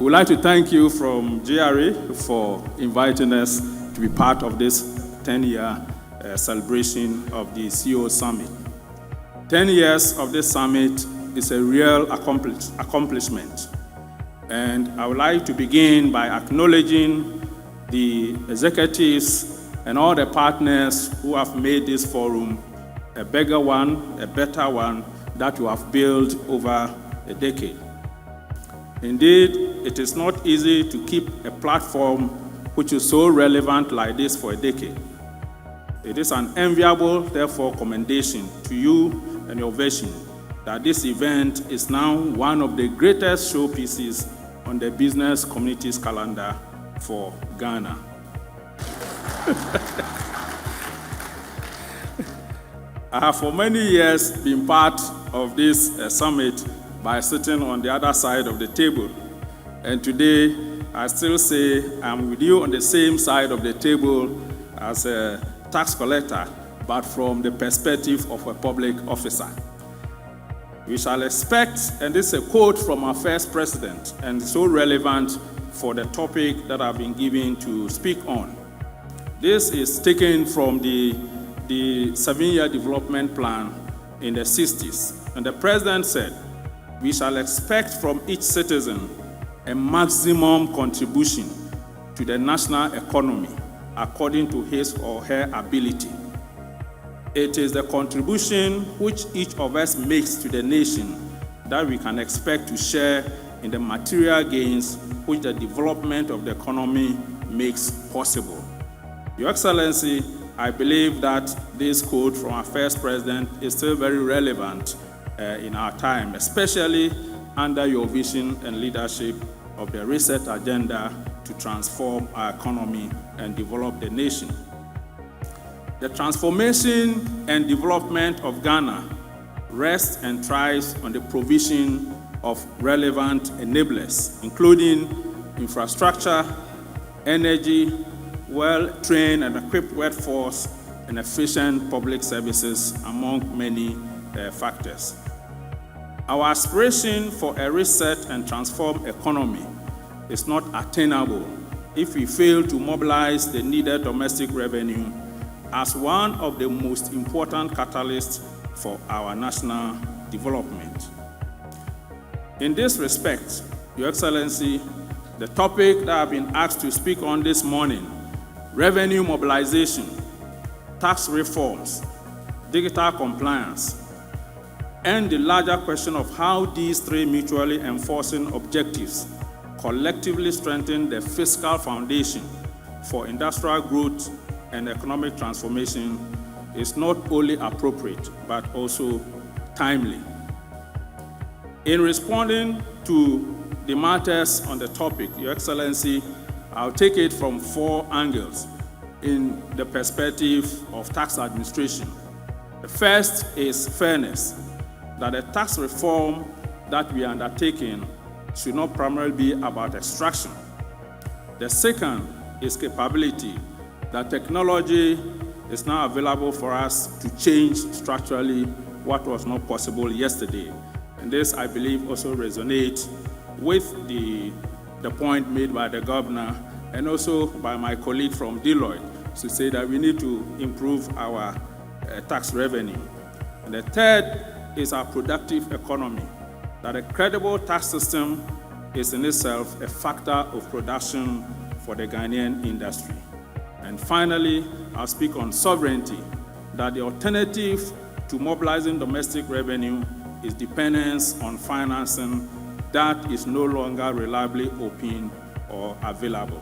would like to thank you from GRA for inviting us to be part of this 10-year celebration of the CEO Summit. 10 years of this summit is a real accomplishment. And I would like to begin by acknowledging the executives and all the partners who have made this forum a better one that you have built over a decade. Indeed, it is not easy to keep a platform which is so relevant like this for a decade. It is an enviable, therefore, commendation to you and your vision that this event is now one of the greatest showpieces on the business community's calendar for Ghana. I have for many years been part of this summit by sitting on the other side of the table. And today, I still say I'm with you on the same side of the table as a tax collector, but from the perspective of a public officer. We shall expect, and this is a quote from our first president, and so relevant for the topic that I've been given to speak on. This is taken from the 7-year development plan in the 60s. And the president said, we shall expect from each citizen a maximum contribution to the national economy according to his or her ability. It is the contribution which each of us makes to the nation that we can expect to share in the material gains which the development of the economy makes possible. Your Excellency, I believe that this quote from our first president is still very relevant in our time, especially under your vision and leadership of the reset agenda to transform our economy and develop the nation. The transformation and development of Ghana rests and thrives on the provision of relevant enablers, including infrastructure, energy, well-trained and equipped workforce, and efficient public services, among many factors. Our aspiration for a reset and transformed economy is not attainable if we fail to mobilize the needed domestic revenue as one of the most important catalysts for our national development. In this respect, Your Excellency, the topic that I've been asked to speak on this morning, revenue mobilization, tax reforms, digital compliance, and the larger question of how these three mutually enforcing objectives collectively strengthen the fiscal foundation for industrial growth and economic transformation is not only appropriate, but also timely. In responding to the matters on the topic, Your Excellency, I'll take it from 4 angles in the perspective of tax administration. The first is fairness, that the tax reform that we are undertaking should not primarily be about extraction. The second is capability, that technology is now available for us to change structurally what was not possible yesterday. And this, I believe, also resonates with the point made by the governor and also by my colleague from Deloitte to say that we need to improve our tax revenue. And the third is our productive economy, that a credible tax system is in itself a factor of production for the Ghanaian industry. And finally, I'll speak on sovereignty, that the alternative to mobilizing domestic revenue is dependence on financing that is no longer reliably open or available.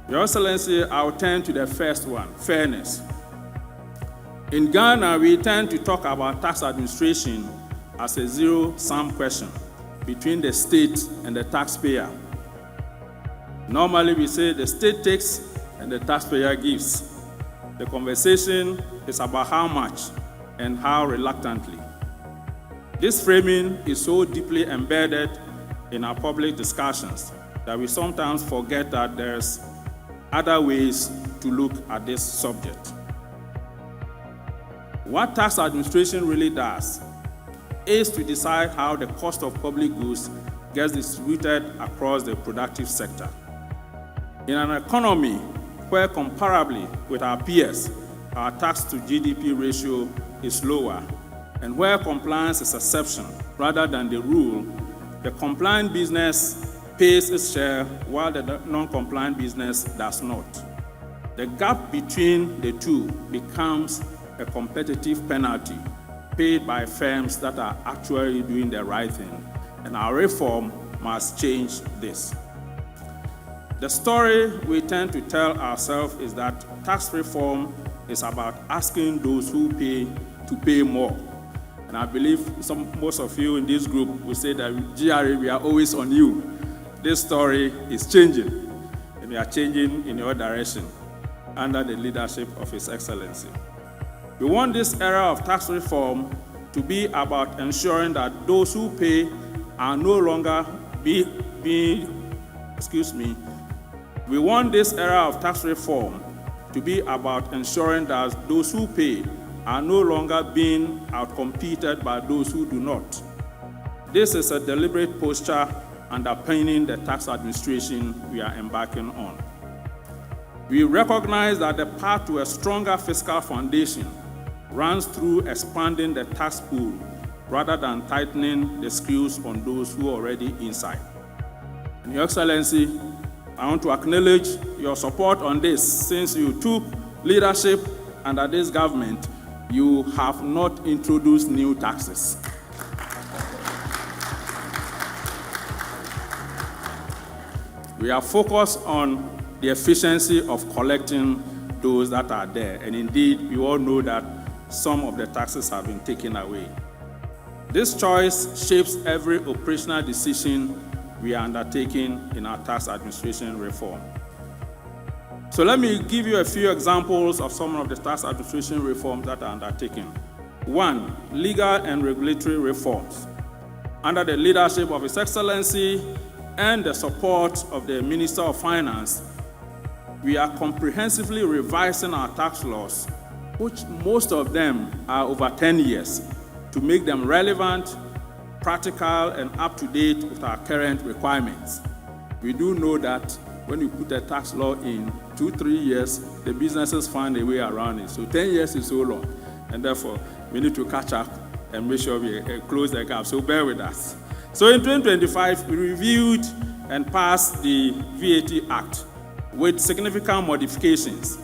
Your Excellency, I'll turn to the first one, fairness. In Ghana, we tend to talk about tax administration as a zero-sum question between the state and the taxpayer. Normally, we say the state takes and the taxpayer gives. The conversation is about how much and how reluctantly. This framing is so deeply embedded in our public discussions that we sometimes forget that there's other ways to look at this subject. What tax administration really does is to decide how the cost of public goods gets distributed across the productive sector. In an economy where comparably with our peers, our tax to GDP ratio is lower, and where compliance is exception rather than the rule, the compliant business pays its share while the non-compliant business does not. The gap between the two becomes a competitive penalty paid by firms that are actually doing the right thing, and our reform must change this. The story we tend to tell ourselves is that tax reform is about asking those who pay to pay more. And I believe most of you in this group will say that GRA, we are always on you. This story is changing, and we are changing in your direction under the leadership of His Excellency. We want this era of tax reform to be about ensuring that those who pay are no longer We want this era of tax reform to be about ensuring that those who pay are no longer being outcompeted by those who do not. This is a deliberate posture underpinning the tax administration we are embarking on. We recognize that the path to a stronger fiscal foundation runs through expanding the tax pool rather than tightening the screws on those who are already inside. And Your Excellency, I want to acknowledge your support on this. Since you took leadership under this government, you have not introduced new taxes. We are focused on the efficiency of collecting those that are there. And indeed, we all know that some of the taxes have been taken away. This choice shapes every operational decision we are undertaking in our tax administration reform. So let me give you a few examples of some of the tax administration reforms that are undertaken. 1, legal and regulatory reforms. Under the leadership of His Excellency and the support of the Minister of Finance, we are comprehensively revising our tax laws, which most of them are over 10 years, to make them relevant, practical, and up-to-date with our current requirements. We do know that when you put a tax law in 2-3 years, the businesses find a way around it. So 10 years is so long, and therefore we need to catch up and make sure we close the gap. So bear with us. So in 2025, we reviewed and passed the VAT Act with significant modifications.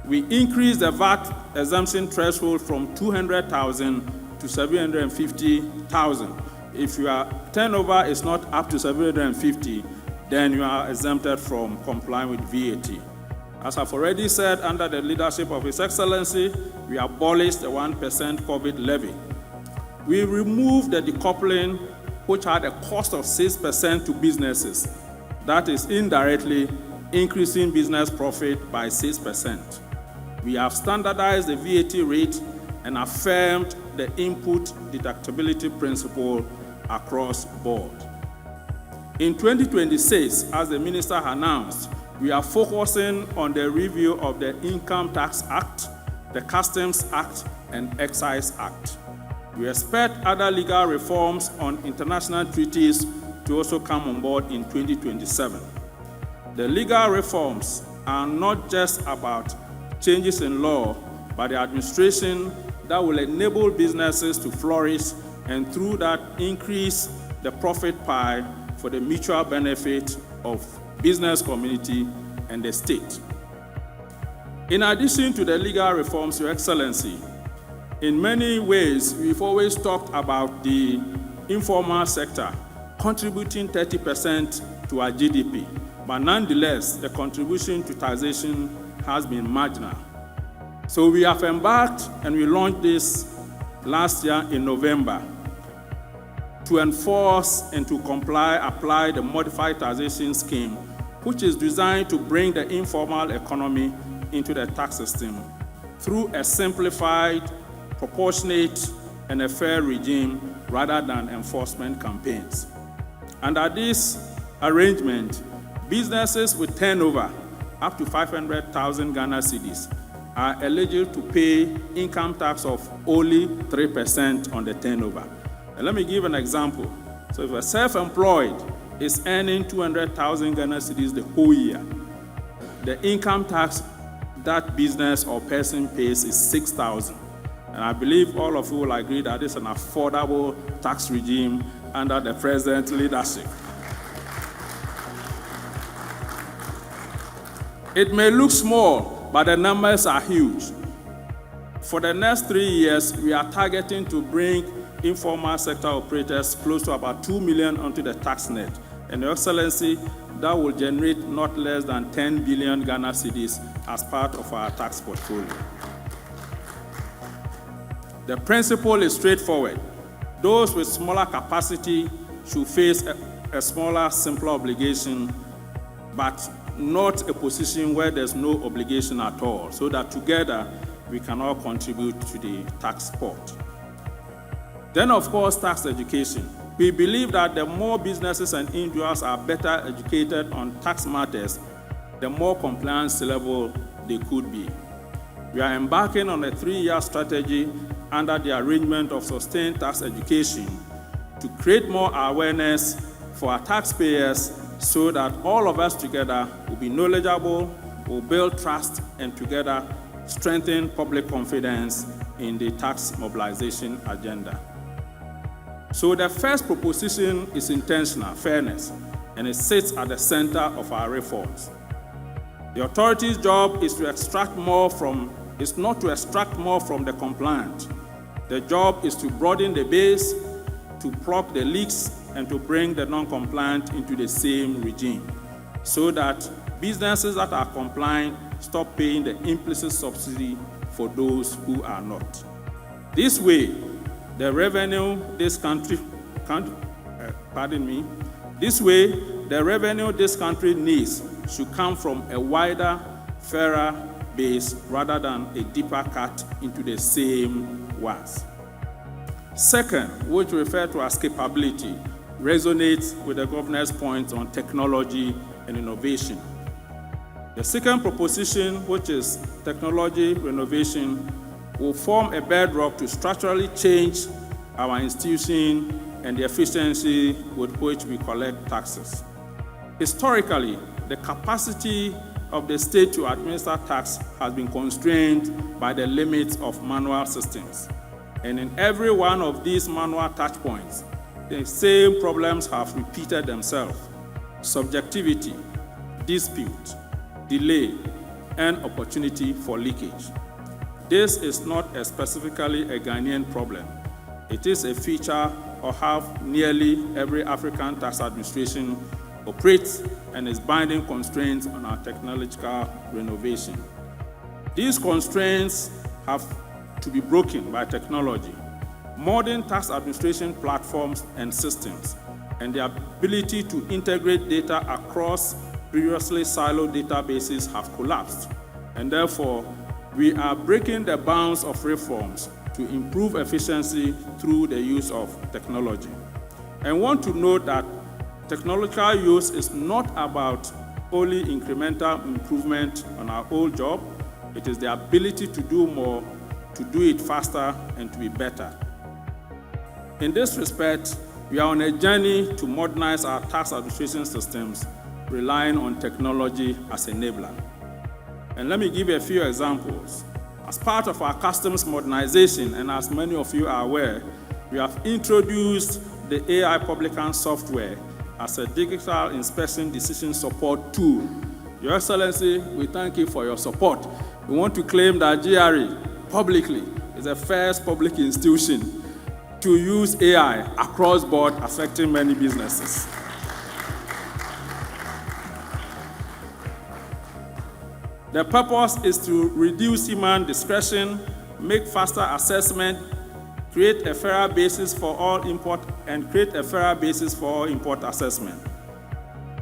We increased the VAT exemption threshold from 200,000 to 750,000. If your turnover is not up to 750, then you are exempted from complying with VAT. As I've already said, under the leadership of His Excellency, we abolished the 1% COVID levy. We removed the decoupling, which had a cost of 6% to businesses. That is indirectly increasing business profit by 6%. We have standardized the VAT rate and affirmed the input deductibility principle across board. In 2026, as the Minister announced, we are focusing on the review of the Income Tax Act, the Customs Act, and Excise Act. We expect other legal reforms on international treaties to also come on board in 2027. The legal reforms are not just about changes in law, but the administration that will enable businesses to flourish and through that increase the profit pie for the mutual benefit of business community and the state. In addition to the legal reforms, Your Excellency, in many ways, we've always talked about the informal sector contributing 30% to our GDP, but nonetheless, the contribution to taxation has been marginal. So we have embarked and we launched this last year in November to enforce and to apply the modified taxation scheme, which is designed to bring the informal economy into the tax system through a simplified, proportionate, and a fair regime rather than enforcement campaigns. Under this arrangement, businesses with turnover up to 500,000 Ghana cedis are eligible to pay income tax of only 3% on the turnover. And let me give an example. So if a self-employed is earning 200,000 Ghana cedis the whole year, the income tax that business or person pays is 6,000. And I believe all of you will agree that it's an affordable tax regime under the present leadership. It may look small, but the numbers are huge. For the next 3 years, we are targeting to bring informal sector operators close to about 2 million onto the tax net. And Your Excellency, that will generate not less than 10 billion Ghana cedis as part of our tax portfolio. The principle is straightforward. Those with smaller capacity should face a smaller, simpler obligation, but not a position where there's no obligation at all, so that together we can all contribute to the tax pot. Then, of course, tax education. We believe that the more businesses and individuals are better educated on tax matters, the more compliance level they could be. We are embarking on a 3-year strategy under the arrangement of sustained tax education to create more awareness for our taxpayers so that all of us together will be knowledgeable, will build trust, and together strengthen public confidence in the tax mobilization agenda. So the first proposition is intentional fairness, and it sits at the center of our reforms. The authority's job is not to extract more from the compliant. The job is to broaden the base, to plug the leaks, and to bring the non-compliant into the same regime, so that businesses that are compliant stop paying the implicit subsidy for those who are not. This way, the revenue this country needs should come from a wider, fairer base rather than a deeper cut into the same ones. Second, which we refer to as capability, resonates with the governor's point on technology and innovation. The second proposition, which is technology renovation, will form a bedrock to structurally change our institution and the efficiency with which we collect taxes. Historically, the capacity of the state to administer tax has been constrained by the limits of manual systems. And in every one of these manual touchpoints, the same problems have repeated themselves: subjectivity, dispute, delay, and opportunity for leakage. This is not specifically a Ghanaian problem. It is a feature of how nearly every African tax administration operates and is binding constraints on our technological renovation. These constraints have to be broken by technology. Modern tax administration platforms and systems, and the ability to integrate data across previously siloed databases have collapsed, and therefore, we are breaking the bounds of reforms to improve efficiency through the use of technology. I want to note that technological use is not about only incremental improvement on our old job. It is the ability to do more, to do it faster, and to be better. In this respect, we are on a journey to modernize our tax administration systems, relying on technology as enabler. And let me give you a few examples. As part of our customs modernization, and as many of you are aware, we have introduced the AI publican software as a digital inspection decision support tool. Your Excellency, we thank you for your support. We want to claim that GRE publicly is the first public institution to use AI across board, affecting many businesses. The purpose is to reduce human discretion, make faster assessment, create a fairer basis for all import assessment.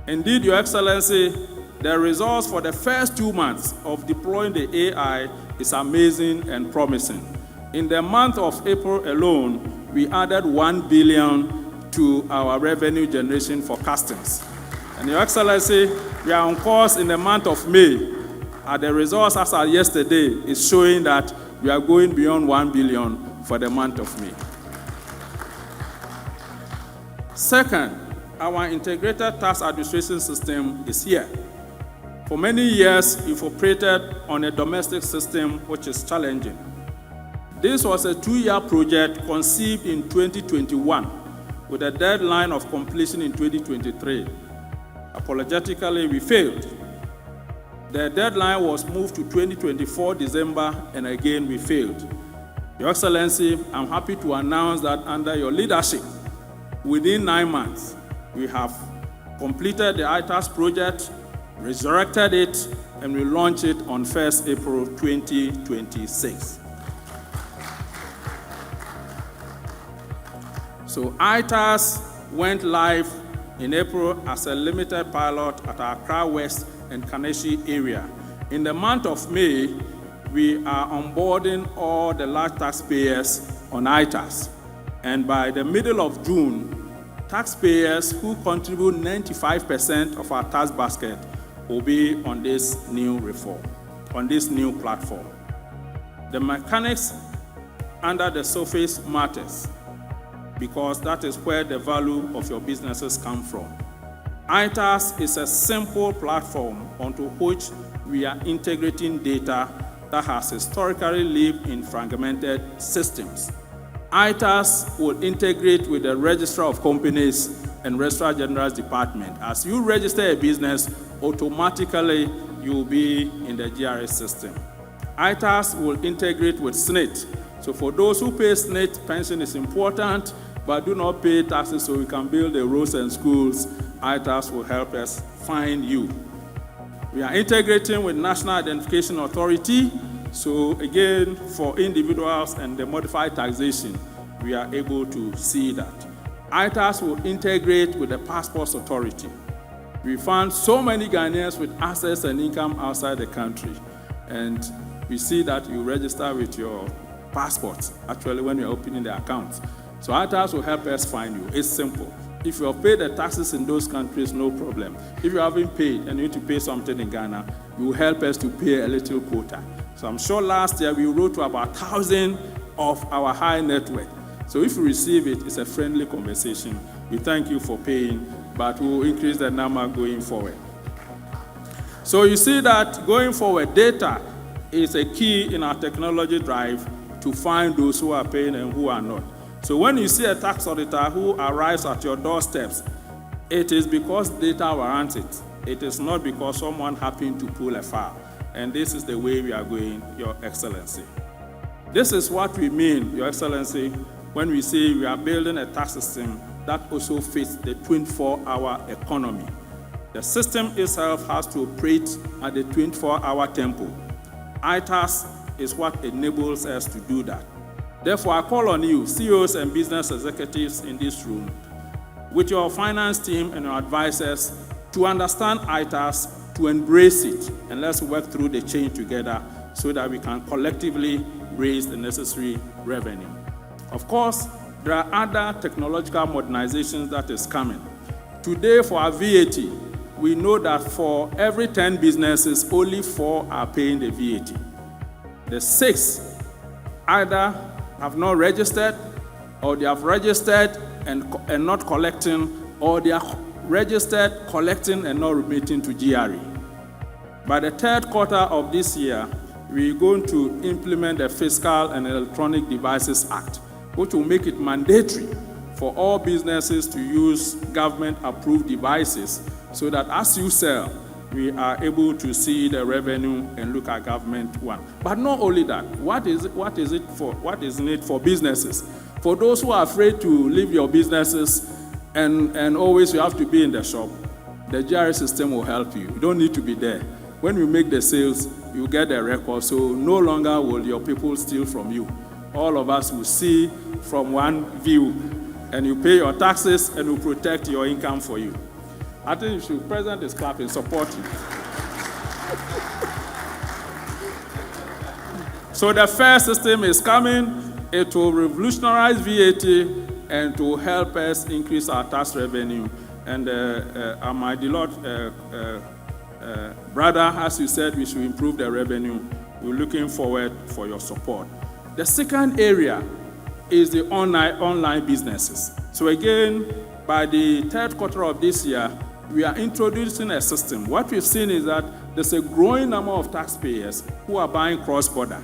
Indeed, Your Excellency, the results for the first 2 months of deploying the AI is amazing and promising. In the month of April alone, we added 1 billion to our revenue generation for customs. And Your Excellency, we are on course in the month of May. The results as of yesterday is showing that we are going beyond 1 billion for the month of May. Second, our integrated tax administration system is here. For many years, we've operated on a domestic system which is challenging. This was a 2-year project conceived in 2021 with a deadline of completion in 2023. Apologetically, we failed. The deadline was moved to 2024 December, and again we failed. Your Excellency, I'm happy to announce that under your leadership, within 9 months, we have completed the ITAS project, resurrected it, and we launch it on 1st April 2026. So ITAS went live in April as a limited pilot at our Accra West and Kaneshie area. In the month of May, we are onboarding all the large taxpayers on ITAS. And by the middle of June, taxpayers who contribute 95% of our tax basket will be on this new reform, on this new platform. The mechanics under the surface matters because that is where the value of your businesses come from. ITAS is a simple platform onto which we are integrating data that has historically lived in fragmented systems. ITAS will integrate with the Registrar of Companies and Registrar General's Department. As you register a business, automatically you will be in the GRS system. ITAS will integrate with SNIT. So for those who pay SNIT, pension is important, but do not pay taxes so we can build the roads and schools. ITAS will help us find you. We are integrating with National Identification Authority. So again, for individuals and the modified taxation, we are able to see that. ITAS will integrate with the Passports Authority. We found so many Ghanaians with assets and income outside the country. And we see that you register with your passports, actually, when you're opening the accounts. So ITAS will help us find you. It's simple. If you have paid the taxes in those countries, no problem. If you haven't paid and you need to pay something in Ghana, you will help us to pay a little quota. So I'm sure last year we wrote to about 1,000 of our high net worth. So if you receive it, it's a friendly conversation. We thank you for paying, but we will increase the number going forward. So you see that going forward, data is a key in our technology drive to find those who are paying and who are not. So when you see a tax auditor who arrives at your doorsteps, it is because data warrants it. It is not because someone happened to pull a file. And this is the way we are going, Your Excellency. This is what we mean, Your Excellency, when we say we are building a tax system that also fits the 24-hour economy. The system itself has to operate at the 24-hour tempo. ITAS is what enables us to do that. Therefore, I call on you, CEOs and business executives in this room, with your finance team and your advisors, to understand ITAS, to embrace it, and let's work through the change together so that we can collectively raise the necessary revenue. Of course, there are other technological modernizations that is coming. Today, for our VAT, we know that for every 10 businesses, only 4 are paying the VAT. The 6 either have not registered, or they have registered and not collecting, or they are registered, collecting, and not remitting to GRE. By the 3rd quarter of this year, we're going to implement the Fiscal and Electronic Devices Act, which will make it mandatory for all businesses to use government-approved devices so that as you sell, we are able to see the revenue and look at government one. But not only that, what is in it for businesses? For those who are afraid to leave your businesses and always you have to be in the shop, the GRS system will help you. You don't need to be there. When you make the sales, you get the record, so no longer will your people steal from you. All of us will see from one view, and you pay your taxes and will protect your income for you. I think you should present this clap in support you. So the fair system is coming. It will revolutionize VAT and to help us increase our tax revenue. And my beloved brother, as you said, we should improve the revenue. We're looking forward for your support. The second area is the online businesses. So again, by the third quarter of this year, we are introducing a system. What we've seen is that there's a growing number of taxpayers who are buying cross-border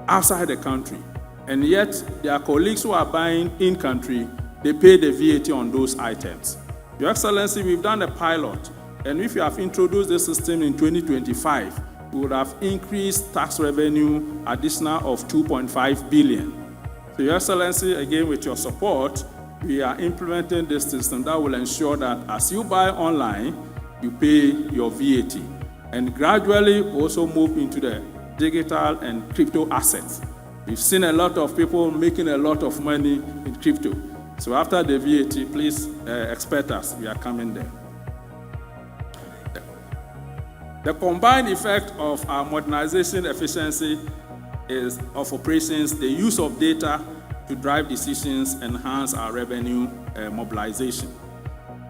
outside the country, and yet their colleagues who are buying in-country, they pay the VAT on those items. Your Excellency, we've done a pilot, and if you have introduced this system in 2025, we would have increased tax revenue additional of 2.5 billion. So Your Excellency, again with your support, we are implementing this system that will ensure that as you buy online, you pay your VAT, and gradually also move into the digital and crypto assets. We've seen a lot of people making a lot of money in crypto. So after the VAT, please expect us. We are coming there. The combined effect of our modernization efficiency of operations, the use of data to drive decisions, enhance our revenue mobilization.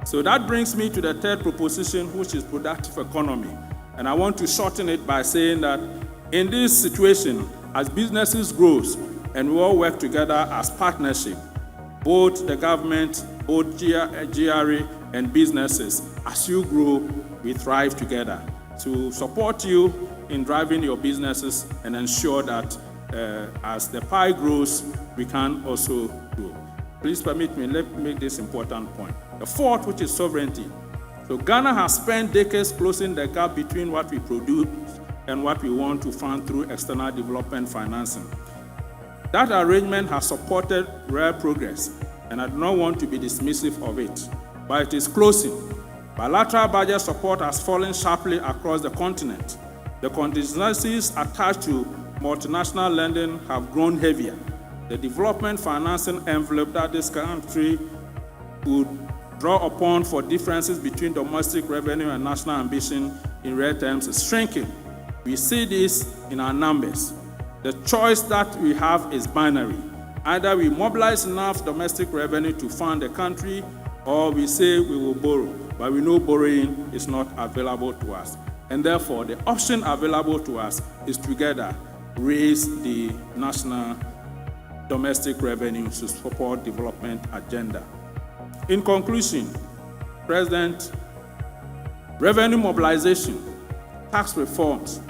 So that brings me to the third proposition, which is productive economy. And I want to shorten it by saying that in this situation, as businesses grow and we all work together as partnership, both the government, both GRA and businesses, as you grow, we thrive together to support you in driving your businesses and ensure that as the pie grows, we can also grow. Please permit me, let me make this important point. The fourth, which is sovereignty. So Ghana has spent decades closing the gap between what we produce and what we want to fund through external development financing. That arrangement has supported rare progress, and I do not want to be dismissive of it, but it is closing. Bilateral budget support has fallen sharply across the continent. The contingencies attached to multinational lending have grown heavier. The development financing envelope that this country would draw upon for differences between domestic revenue and national ambition in real terms is shrinking. We see this in our numbers. The choice that we have is binary. Either we mobilize enough domestic revenue to fund the country, or we say we will borrow, but we know borrowing is not available to us. And therefore, the option available to us is together raise the national domestic revenue to support development agenda. In conclusion, President, revenue mobilization, tax reforms,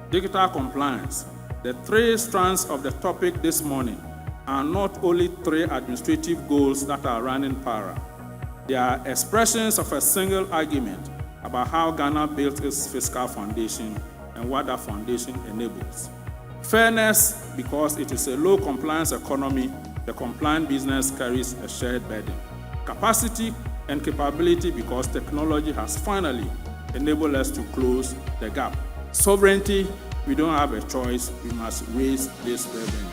digital compliance, the three strands of the topic this morning are not only three administrative goals that are running parallel. They are expressions of a single argument about how Ghana built its fiscal foundation and what that foundation enables. Fairness, because it is a low compliance economy, the compliant business carries a shared burden. Capacity and capability, because technology has finally enabled us to close the gap. Sovereignty, we don't have a choice, we must raise this revenue.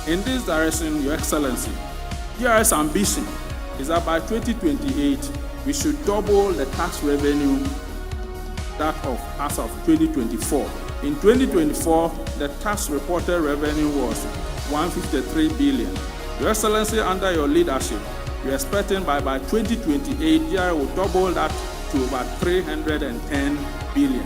In this direction, Your Excellency, GR's ambition is that by 2028, we should double the tax revenue that of as of 2024. In 2024, the tax reported revenue was 153 billion. Your Excellency, under your leadership, we are expecting by 2028, GR will double that to about 310 billion.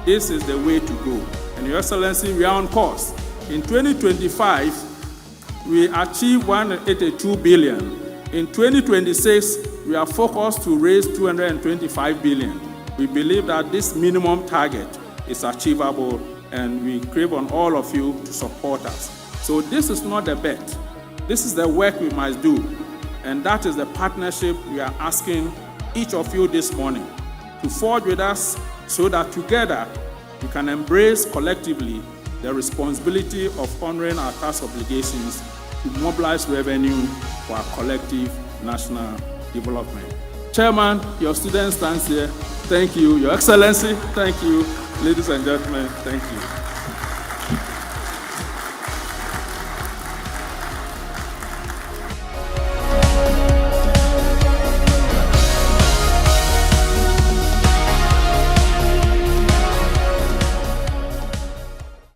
This is the way to go. And Your Excellency, we are on course. In 2025, we achieved 182 billion. In 2026, we are focused to raise 225 billion. We believe that this minimum target is achievable, and we crave on all of you to support us. So this is not a bet. This is the work we must do. And that is the partnership we are asking each of you this morning to forge with us so that together we can embrace collectively the responsibility of honoring our tax obligations to mobilize revenue for our collective national development. Chairman, your student stands here. Thank you. Your Excellency, thank you. Ladies and gentlemen, thank you.